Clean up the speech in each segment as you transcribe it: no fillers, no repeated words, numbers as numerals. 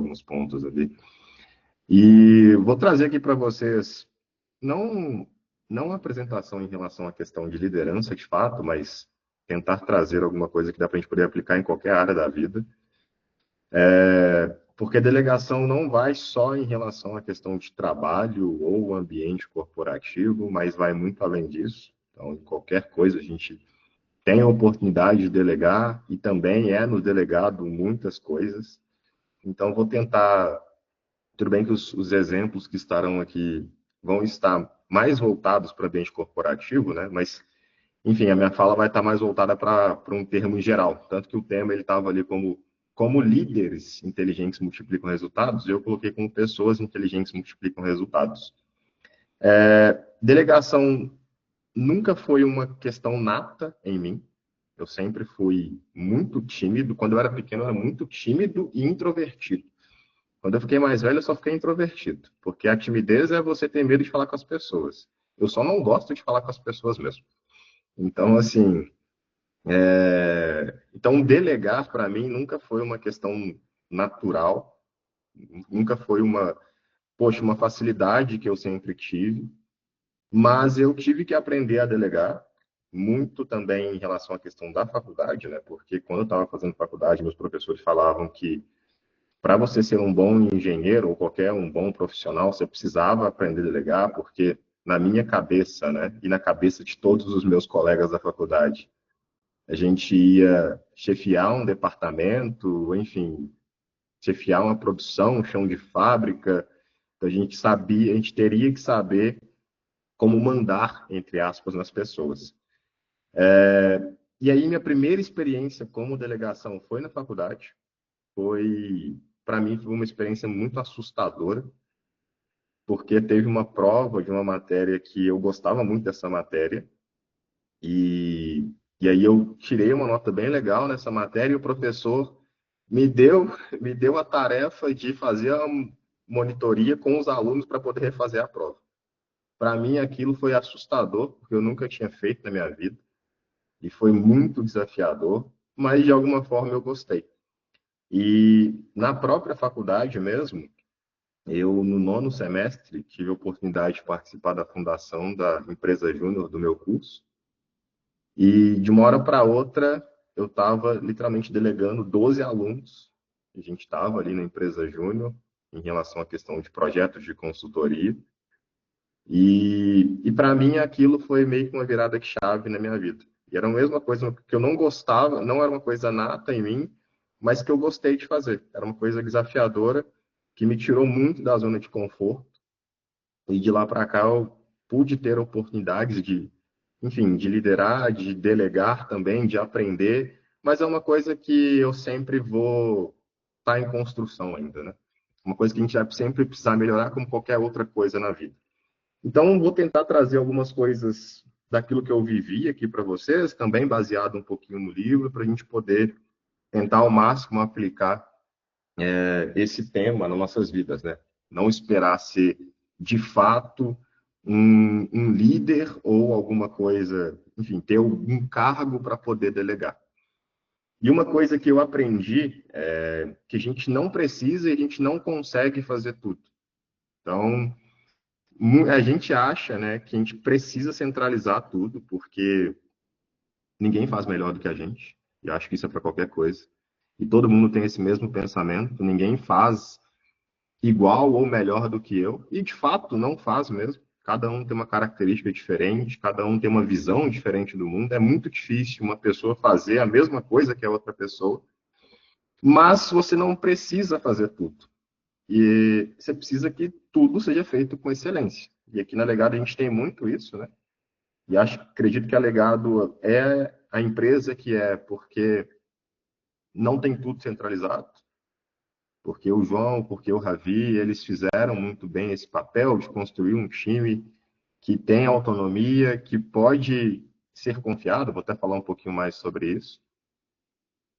alguns pontos ali. E vou trazer aqui para vocês, não, não uma apresentação em relação à questão de liderança, de fato, mas tentar trazer alguma coisa que dá para a gente poder aplicar em qualquer área da vida. Porque delegação não vai só em relação à questão de trabalho ou ambiente corporativo, mas vai muito além disso. Então, em qualquer coisa, a gente tem a oportunidade de delegar e também é nos delegado muitas coisas. Então, vou tentar. Tudo bem que os exemplos que estarão aqui vão estar mais voltados para o ambiente corporativo, né? Mas, enfim, a minha fala vai estar mais voltada para um termo em geral. Tanto que o tema ele estava ali como líderes inteligentes multiplicam resultados, e eu coloquei como pessoas inteligentes multiplicam resultados. Delegação nunca foi uma questão nata em mim. Eu sempre fui muito tímido. Quando eu era pequeno, eu era muito tímido e introvertido. Quando eu fiquei mais velho, eu só fiquei introvertido. Porque a timidez é você ter medo de falar com as pessoas. Eu só não gosto de falar com as pessoas mesmo. Então, assim, então delegar para mim nunca foi uma questão natural, nunca foi uma facilidade que eu sempre tive, mas eu tive que aprender a delegar, muito também em relação à questão da faculdade, né? Porque quando eu estava fazendo faculdade, meus professores falavam que para você ser um bom engenheiro ou qualquer um bom profissional, você precisava aprender a delegar, porque na minha cabeça, né, e na cabeça de todos os meus colegas da faculdade, a gente ia chefiar um departamento, enfim, chefiar uma produção, um chão de fábrica, então a gente teria que saber como mandar, entre aspas, nas pessoas. E aí minha primeira experiência como delegação foi na faculdade, para mim, foi uma experiência muito assustadora, porque teve uma prova de uma matéria que eu gostava muito dessa matéria, e, e aí eu tirei uma nota bem legal nessa matéria, e o professor me deu, me deu a tarefa de fazer a monitoria com os alunos para poder refazer a prova. Para mim, aquilo foi assustador, porque eu nunca tinha feito na minha vida, e foi muito desafiador, mas de alguma forma eu gostei. E na própria faculdade mesmo, eu, no nono semestre, tive a oportunidade de participar da fundação da empresa júnior do meu curso. E de uma hora para outra, eu estava literalmente delegando 12 alunos. A gente estava ali na empresa júnior em relação à questão de projetos de consultoria. E para mim aquilo foi meio que uma virada de chave na minha vida. E era a mesma coisa que eu não gostava, não era uma coisa nata em mim, mas que eu gostei de fazer. Era uma coisa desafiadora que me tirou muito da zona de conforto. E de lá para cá eu pude ter oportunidades de, enfim, de liderar, de delegar também, de aprender, mas é uma coisa que eu sempre vou estar em construção ainda, né? Uma coisa que a gente vai sempre precisar melhorar como qualquer outra coisa na vida. Então, vou tentar trazer algumas coisas daquilo que eu vivi aqui para vocês, também baseado um pouquinho no livro, para a gente poder tentar ao máximo aplicar esse tema nas nossas vidas, né? Não esperar ser, de fato, um líder ou alguma coisa, enfim, ter um cargo para poder delegar. E uma coisa que eu aprendi é que a gente não precisa e a gente não consegue fazer tudo. Então, a gente acha, né, que a gente precisa centralizar tudo, porque ninguém faz melhor do que a gente. E eu acho que isso é para qualquer coisa. E todo mundo tem esse mesmo pensamento. Ninguém faz igual ou melhor do que eu. E de fato não faz mesmo. Cada um tem uma característica diferente, cada um tem uma visão diferente do mundo. É muito difícil uma pessoa fazer a mesma coisa que a outra pessoa. Mas você não precisa fazer tudo. E você precisa que tudo seja feito com excelência. E aqui na Legado a gente tem muito isso, né? E acredito que a Legado é a empresa que é, porque não tem tudo centralizado, porque o João, porque o Ravi, eles fizeram muito bem esse papel de construir um time que tem autonomia, que pode ser confiado, vou até falar um pouquinho mais sobre isso,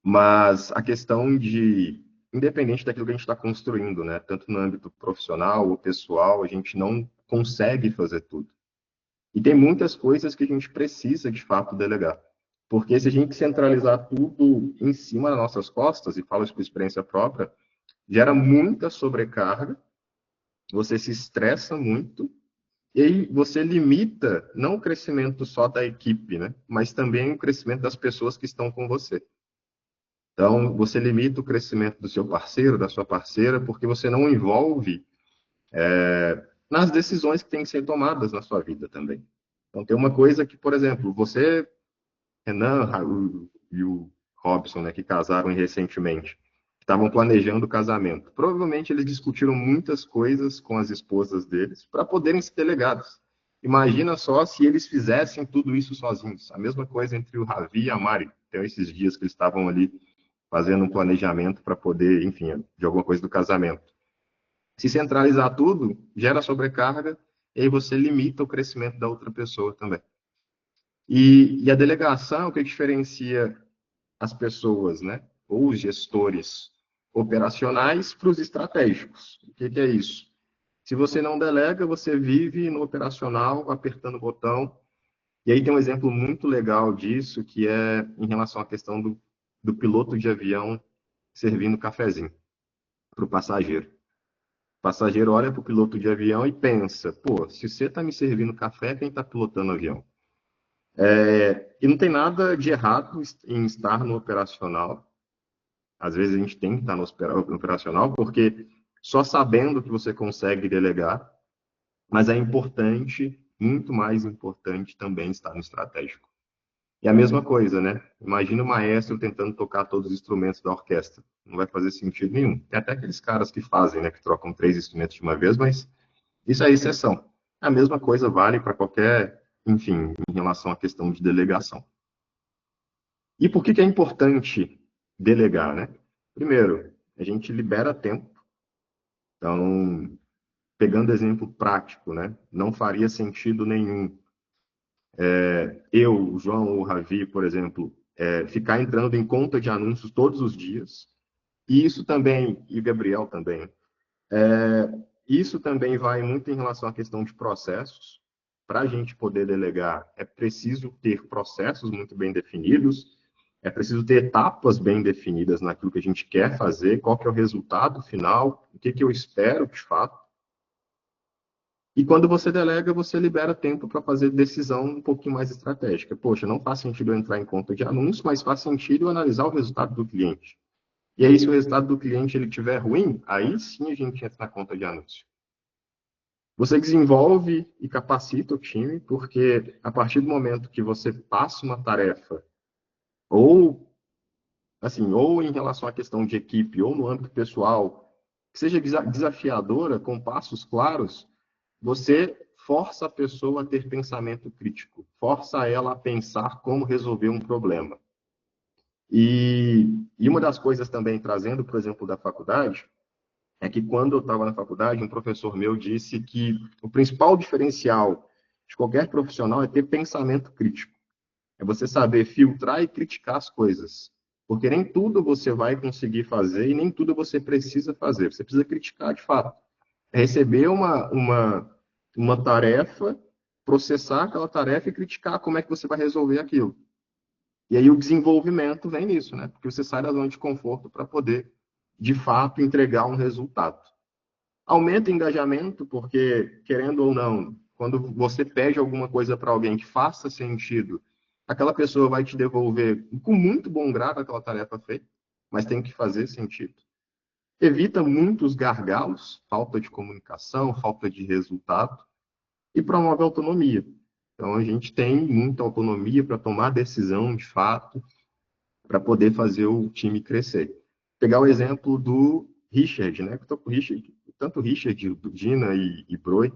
mas a questão de, independente daquilo que a gente está construindo, né, tanto no âmbito profissional ou pessoal, a gente não consegue fazer tudo. E tem muitas coisas que a gente precisa, de fato, delegar. Porque se a gente centralizar tudo em cima das nossas costas, e falo isso por experiência própria, gera muita sobrecarga, você se estressa muito, e aí você limita não o crescimento só da equipe, né? Mas também o crescimento das pessoas que estão com você. Então, você limita o crescimento do seu parceiro, da sua parceira, porque você não envolve nas decisões que têm que ser tomadas na sua vida também. Então, tem uma coisa que, por exemplo, você, Renan, Raul e o Robson, né, que casaram recentemente, estavam planejando o casamento. Provavelmente eles discutiram muitas coisas com as esposas deles para poderem ser delegados. Imagina só se eles fizessem tudo isso sozinhos. A mesma coisa entre o Ravi e a Mari. Então, esses dias que eles estavam ali fazendo um planejamento para poder, enfim, de alguma coisa do casamento. Se centralizar tudo, gera sobrecarga e aí você limita o crescimento da outra pessoa também. E a delegação, o que diferencia as pessoas, né? Ou os gestores operacionais para os estratégicos. O que é isso? Se você não delega, você vive no operacional, apertando o botão. E aí tem um exemplo muito legal disso, que é em relação à questão do piloto de avião servindo cafezinho para o passageiro. O passageiro olha para o piloto de avião e pensa, pô, se você está me servindo café, quem está pilotando o avião? E não tem nada de errado em estar no operacional. Às vezes a gente tem que estar no operacional, porque só sabendo que você consegue delegar, mas é importante, muito mais importante também estar no estratégico. E a mesma coisa, né? Imagina o maestro tentando tocar todos os instrumentos da orquestra. Não vai fazer sentido nenhum. Tem até aqueles caras que fazem, né? Que trocam 3 instrumentos de uma vez, mas isso é exceção. A mesma coisa vale para qualquer, enfim, em relação à questão de delegação. E por que é importante delegar, né? Primeiro, a gente libera tempo. Então, pegando exemplo prático, né? Não faria sentido nenhum eu, o João ou o Ravi, por exemplo, ficar entrando em conta de anúncios todos os dias. E isso também, e o Gabriel também, isso também vai muito em relação à questão de processos. Para a gente poder delegar, é preciso ter processos muito bem definidos, é preciso ter etapas bem definidas naquilo que a gente quer fazer, qual que é o resultado final, o que, que eu espero de fato. E quando você delega, você libera tempo para fazer decisão um pouquinho mais estratégica. Poxa, não faz sentido eu entrar em conta de anúncio, mas faz sentido eu analisar o resultado do cliente. E aí, se o resultado do cliente ele tiver ruim, aí sim a gente entra na conta de anúncio. Você desenvolve e capacita o time, porque a partir do momento que você passa uma tarefa, ou assim, ou em relação à questão de equipe, ou no âmbito pessoal, que seja desafiadora, com passos claros, você força a pessoa a ter pensamento crítico, força ela a pensar como resolver um problema. E uma das coisas também, trazendo, por exemplo, da faculdade, é que quando eu estava na faculdade, um professor meu disse que o principal diferencial de qualquer profissional é ter pensamento crítico. É você saber filtrar e criticar as coisas. Porque nem tudo você vai conseguir fazer e nem tudo você precisa fazer. Você precisa criticar de fato. É receber uma tarefa, processar aquela tarefa e criticar como é que você vai resolver aquilo. E aí o desenvolvimento vem nisso, né? Porque você sai da zona de conforto para poder, de fato, entregar um resultado. Aumenta o engajamento, porque, querendo ou não, quando você pede alguma coisa para alguém que faça sentido, aquela pessoa vai te devolver com muito bom grado aquela tarefa feita, mas tem que fazer sentido. Evita muitos gargalos, falta de comunicação, falta de resultado, e promove autonomia. Então, a gente tem muita autonomia para tomar decisão de fato, para poder fazer o time crescer. Pegar o exemplo do Richard, né? Tanto o Richard, o Dina e Broi,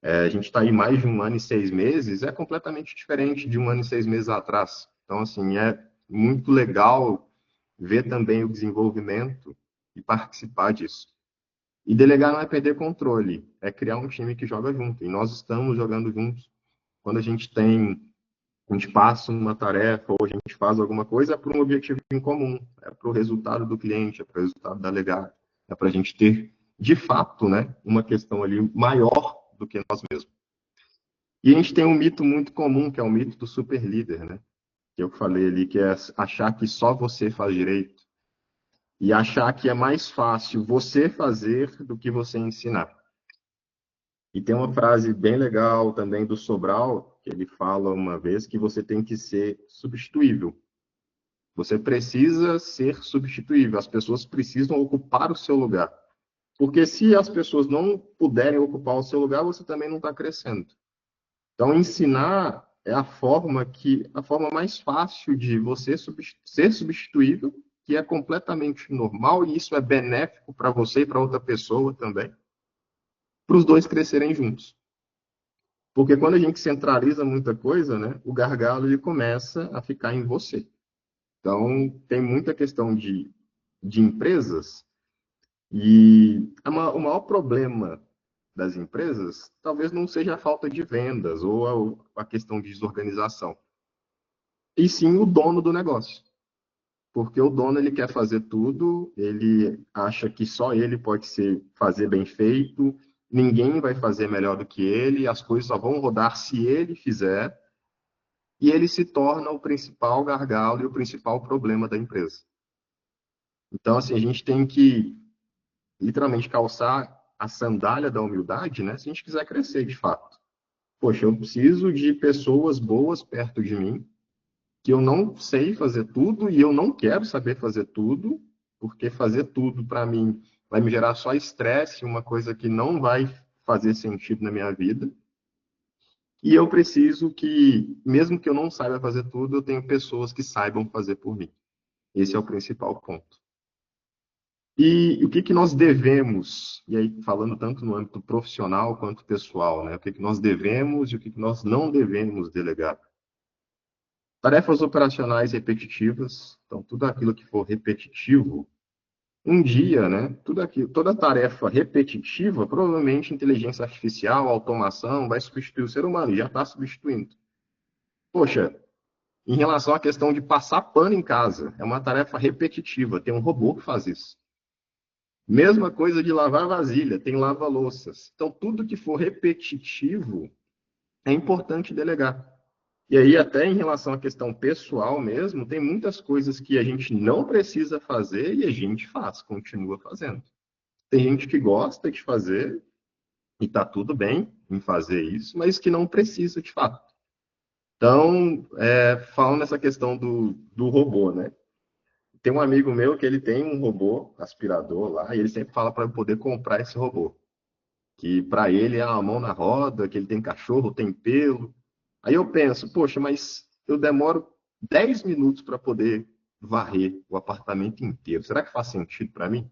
a gente está aí mais de 1 ano e 6 meses, é completamente diferente de 1 ano e 6 meses atrás. Então, assim, é muito legal ver também o desenvolvimento e participar disso. E delegar não é perder controle, é criar um time que joga junto. E nós estamos jogando juntos. Quando a gente passa uma tarefa ou a gente faz alguma coisa, é por um objetivo em comum, é para o resultado do cliente, é para o resultado da legado, é para a gente ter, de fato, né, uma questão ali maior do que nós mesmos. E a gente tem um mito muito comum, que é o mito do superlíder, né? Que eu falei ali, que é achar que só você faz direito. e achar que é mais fácil você fazer do que você ensinar. E tem uma frase bem legal também do Sobral, que ele fala uma vez que você tem que ser substituível. Você precisa ser substituível. As pessoas precisam ocupar o seu lugar. Porque se as pessoas não puderem ocupar o seu lugar, você também não está crescendo. Então, ensinar é a forma mais fácil de você ser substituível, que é completamente normal e isso é benéfico para você e para outra pessoa também, para os dois crescerem juntos. Porque quando a gente centraliza muita coisa, né, o gargalo ele começa a ficar em você. Então, tem muita questão de empresas e o maior problema das empresas talvez não seja a falta de vendas ou a questão de desorganização, e sim o dono do negócio. Porque o dono ele quer fazer tudo, ele acha que só ele pode fazer bem feito, ninguém vai fazer melhor do que ele, as coisas só vão rodar se ele fizer, e ele se torna o principal gargalo e o principal problema da empresa. Então, assim, a gente tem que literalmente calçar a sandália da humildade, né? Se a gente quiser crescer de fato. Poxa, eu preciso de pessoas boas perto de mim, que eu não sei fazer tudo e eu não quero saber fazer tudo, porque fazer tudo para mim vai me gerar só estresse, uma coisa que não vai fazer sentido na minha vida. E eu preciso que, mesmo que eu não saiba fazer tudo, eu tenho pessoas que saibam fazer por mim. Esse é o principal ponto. E o que que nós devemos, e aí falando tanto no âmbito profissional quanto pessoal, né? O que que nós devemos e o que que nós não devemos delegar? Tarefas operacionais repetitivas, então tudo aquilo que for repetitivo, um dia, né? Tudo aquilo, toda tarefa repetitiva, provavelmente inteligência artificial, automação, vai substituir o ser humano, e já está substituindo. Poxa, em relação à questão de passar pano em casa, é uma tarefa repetitiva, tem um robô que faz isso. Mesma coisa de lavar vasilha, tem lava-louças. Então, tudo que for repetitivo é importante delegar. E aí, até em relação à questão pessoal mesmo, tem muitas coisas que a gente não precisa fazer e a gente faz, continua fazendo. Tem gente que gosta de fazer e está tudo bem em fazer isso, mas que não precisa de fato. Então, falando nessa questão do robô, né? Tem um amigo meu que ele tem um robô aspirador lá e ele sempre fala para eu poder comprar esse robô. Que para ele é a mão na roda, que ele tem cachorro, tem pelo. Aí eu penso, poxa, mas eu demoro 10 minutos para poder varrer o apartamento inteiro. Será que faz sentido para mim?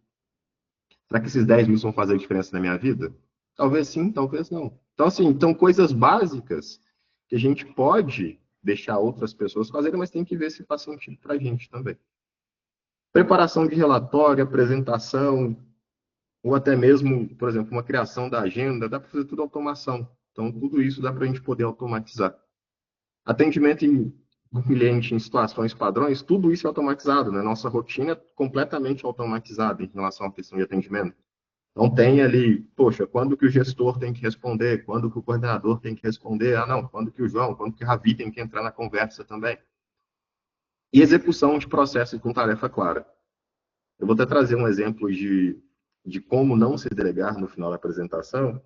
Será que esses 10 minutos vão fazer diferença na minha vida? Talvez sim, talvez não. Então, assim, então coisas básicas que a gente pode deixar outras pessoas fazerem, mas tem que ver se faz sentido para a gente também. Preparação de relatório, apresentação, ou até mesmo, por exemplo, uma criação da agenda, dá para fazer tudo automação. Então, tudo isso dá para a gente poder automatizar. Atendimento do cliente em situações padrões, tudo isso é automatizado, né? Nossa rotina é completamente automatizada em relação à questão de atendimento. Então, tem ali, poxa, quando que o gestor tem que responder, quando que o coordenador tem que responder, ah, não, quando que o João, quando que a Ravi tem que entrar na conversa também. E execução de processo com tarefa clara. Eu vou até trazer um exemplo de como não se delegar no final da apresentação,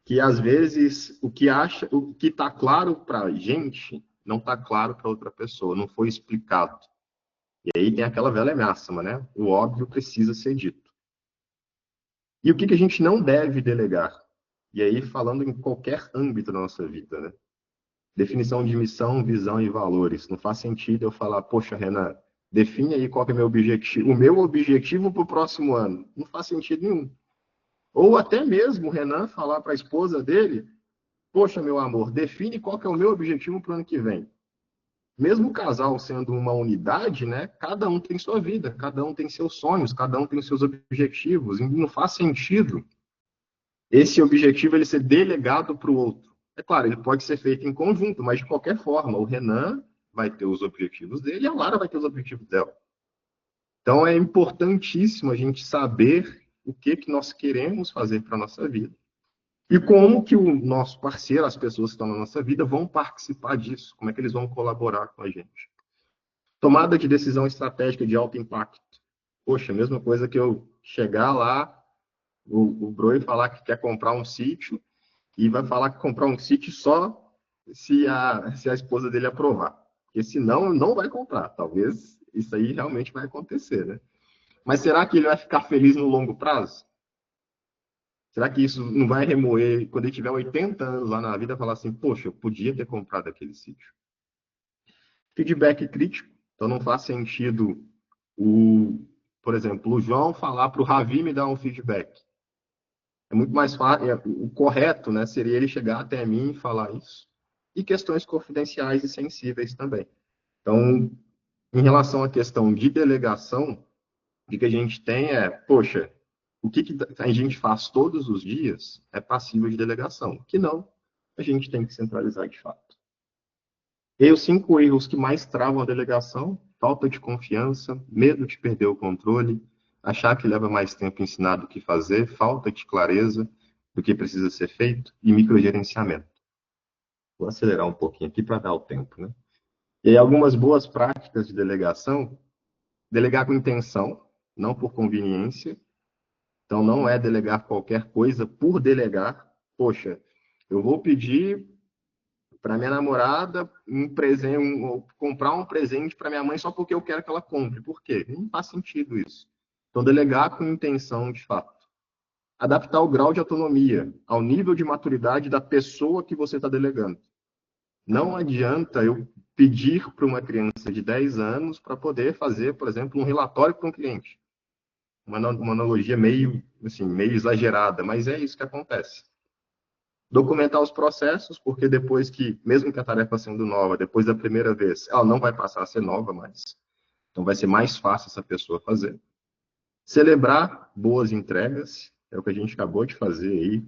que às vezes o que está claro para a gente não está claro para outra pessoa, não foi explicado. E aí tem aquela velha máxima, né? O óbvio precisa ser dito. E o que a gente não deve delegar? E aí falando em qualquer âmbito da nossa vida, né? Definição de missão, visão e valores. Não faz sentido eu falar, poxa, Renan, define aí qual que é o meu objetivo para o próximo ano. Não faz sentido nenhum. Ou até mesmo o Renan falar para a esposa dele, poxa, meu amor, define qual que é o meu objetivo para o ano que vem. Mesmo o casal sendo uma unidade, né? Cada um tem sua vida, cada um tem seus sonhos, cada um tem seus objetivos. E não faz sentido esse objetivo ele ser delegado para o outro. É claro, ele pode ser feito em conjunto, mas de qualquer forma, o Renan vai ter os objetivos dele e a Lara vai ter os objetivos dela. Então é importantíssimo a gente saber o que que nós queremos fazer para a nossa vida. E como que o nosso parceiro, as pessoas que estão na nossa vida, vão participar disso? Como é que eles vão colaborar com a gente? Tomada de decisão estratégica de alto impacto. Poxa, a mesma coisa que eu chegar lá, o Broi falar que quer comprar um sítio e vai falar que comprar um sítio só se a esposa dele aprovar. Porque senão não vai comprar. Talvez isso aí realmente vai acontecer, né? Mas será que ele vai ficar feliz no longo prazo? Será que isso não vai remoer quando ele tiver 80 anos lá na vida, falar assim, poxa, eu podia ter comprado aquele sítio? Feedback crítico. Então não faz sentido por exemplo, o João falar para o Ravi me dar um feedback. É muito mais fácil, o correto, né, seria ele chegar até mim e falar isso. E questões confidenciais e sensíveis também. Então, em relação à questão de delegação, o que a gente tem é, poxa, o que a gente faz todos os dias é passível de delegação. O que não, a gente tem que centralizar de fato. E aí, os 5 erros que mais travam a delegação: falta de confiança, medo de perder o controle, achar que leva mais tempo ensinar do que fazer, falta de clareza do que precisa ser feito e microgerenciamento. Vou acelerar um pouquinho aqui para dar o tempo, né? E aí, algumas boas práticas de delegação: delegar com intenção, não por conveniência. Então, não é delegar qualquer coisa por delegar. Poxa, eu vou pedir para minha namorada um presente, comprar um presente para minha mãe só porque eu quero que ela compre. Por quê? Não faz sentido isso. Então, delegar com intenção, de fato. Adaptar o grau de autonomia ao nível de maturidade da pessoa que você está delegando. Não adianta eu pedir para uma criança de 10 anos para poder fazer, por exemplo, um relatório para um cliente. Uma analogia meio, assim, meio exagerada, mas é isso que acontece. Documentar os processos, porque depois que, mesmo que a tarefa sendo nova, depois da primeira vez, ela não vai passar a ser nova mais. Então vai ser mais fácil essa pessoa fazer. Celebrar boas entregas, é o que a gente acabou de fazer aí,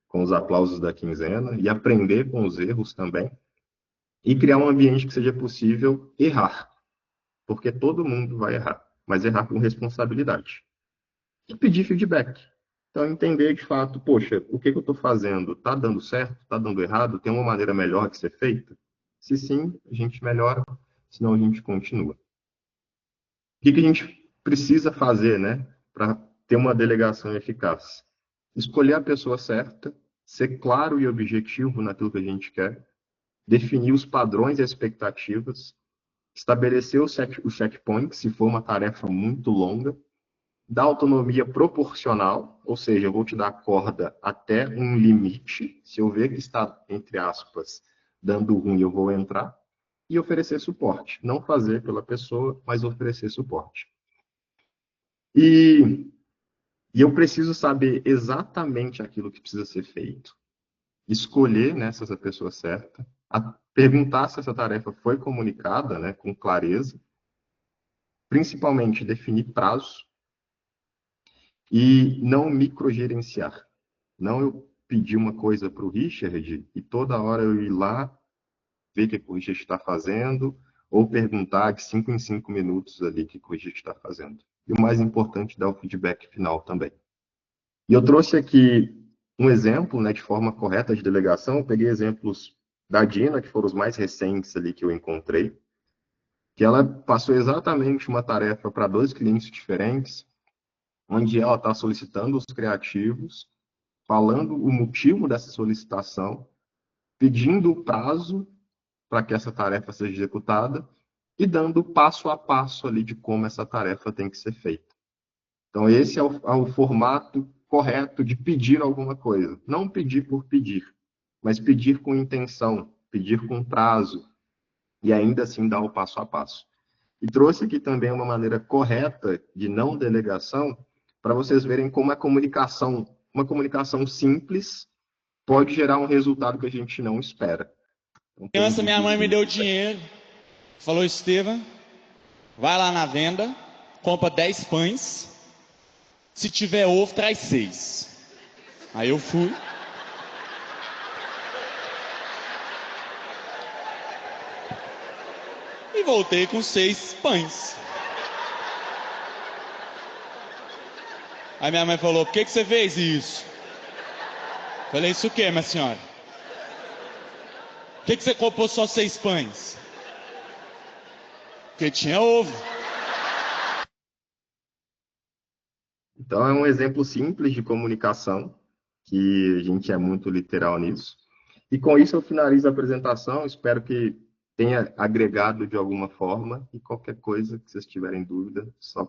com os aplausos da quinzena, e aprender com os erros também. E criar um ambiente que seja possível errar, porque todo mundo vai errar, mas errar com responsabilidade. E pedir feedback. Então, entender de fato, poxa, o que eu estou fazendo? Está dando certo? Está dando errado? Tem uma maneira melhor de ser feita? Se sim, a gente melhora, senão a gente continua. O que a gente precisa fazer, né, para ter uma delegação eficaz? Escolher a pessoa certa, ser claro e objetivo naquilo que a gente quer, definir os padrões e expectativas, estabelecer os checkpoints, se for uma tarefa muito longa, da autonomia proporcional, ou seja, eu vou te dar corda até um limite. Se eu ver que está, entre aspas, dando ruim, eu vou entrar. E oferecer suporte. Não fazer pela pessoa, mas oferecer suporte. E, e eu preciso saber exatamente aquilo que precisa ser feito. Escolher, né, se essa pessoa certa. Perguntar se essa tarefa foi comunicada, né, com clareza. Principalmente definir prazo e não microgerenciar. Não eu pedir uma coisa para o Richard e toda hora eu ir lá ver o que o Richard está fazendo ou perguntar de 5 em 5 minutos ali o que o Richard está fazendo. E o mais importante, dar o feedback final também. E eu trouxe aqui um exemplo, né, de forma correta de delegação. Eu peguei exemplos da Dina, que foram os mais recentes ali que eu encontrei, que ela passou exatamente uma tarefa para 2 clientes diferentes, onde ela está solicitando os criativos, falando o motivo dessa solicitação, pedindo o prazo para que essa tarefa seja executada e dando passo a passo ali de como essa tarefa tem que ser feita. Então, esse é o formato correto de pedir alguma coisa. Não pedir por pedir, mas pedir com intenção, pedir com prazo e ainda assim dar o passo a passo. E trouxe aqui também uma maneira correta de não delegação para vocês verem como uma comunicação simples pode gerar um resultado que a gente não espera. Então, tem um Criança, minha mãe me deu videozinho. dinheiro, falou: Estevam, vai lá na venda, compra 10 pães, se tiver ovo, traz 6. Aí eu fui. E voltei com 6 pães. Aí minha mãe falou: por que você fez isso? Falei: isso o que, minha senhora? Por que você comprou só 6 pães? Porque tinha ovo. Então, é um exemplo simples de comunicação, que a gente é muito literal nisso. E com isso eu finalizo a apresentação. Espero que tenha agregado de alguma forma. E qualquer coisa que vocês tiverem dúvida, só